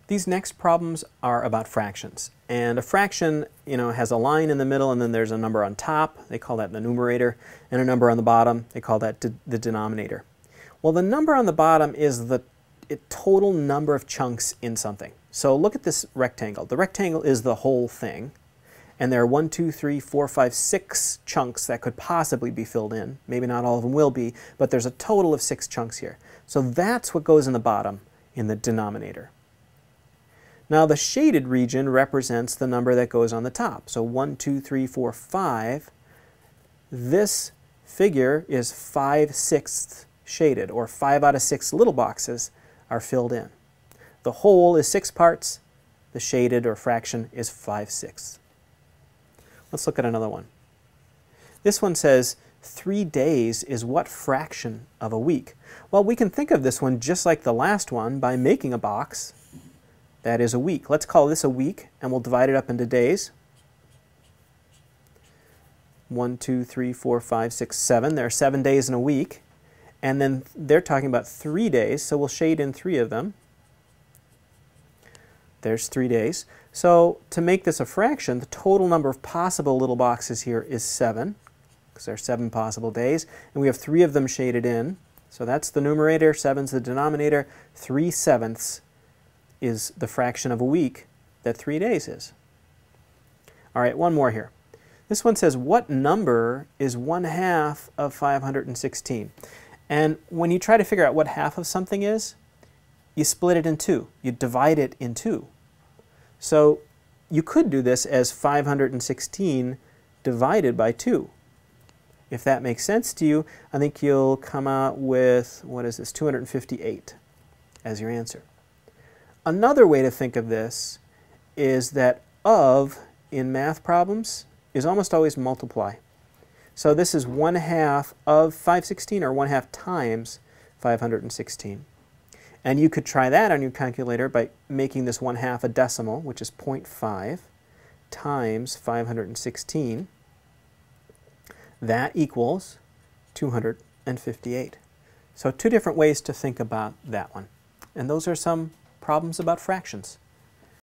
These next problems are about fractions. And a fraction, has a line in the middle and then there's a number on top. They call that the numerator. And a number on the bottom, they call that the denominator. Well, the number on the bottom is the total number of chunks in something. So look at this rectangle. The rectangle is the whole thing. And there are 1, 2, 3, 4, 5, 6 chunks that could possibly be filled in. Maybe not all of them will be, but there's a total of 6 chunks here. So that's what goes in the bottom in the denominator. Now the shaded region represents the number that goes on the top. So 1, 2, 3, 4, 5. This figure is 5/6 shaded, or 5 out of 6 little boxes are filled in. The whole is 6 parts. The shaded or fraction is 5/6. Let's look at another one. This one says 3 days is what fraction of a week? Well, we can think of this one just like the last one by making a box. That is a week. Let's call this a week, and we'll divide it up into days. 1, 2, 3, 4, 5, 6, 7. There are 7 days in a week. And then they're talking about 3 days, so we'll shade in 3 of them. There's 3 days. So to make this a fraction, the total number of possible little boxes here is 7, because there are 7 possible days. And we have 3 of them shaded in. So that's the numerator, 7's the denominator. 3/7 is the fraction of a week that 3 days is. All right, one more here. This one says, what number is 1/2 of 516? And when you try to figure out what half of something is, you split it in 2. You divide it in 2. So you could do this as 516 divided by 2. If that makes sense to you, I think you'll come out with, 258 as your answer. Another way to think of this is that of in math problems is almost always multiply. So this is 1/2 of 516, or 1/2 times 516. And you could try that on your calculator by making this 1/2 a decimal, which is 0.5 times 516. That equals 258. So 2 different ways to think about that one. And those are some problems about fractions.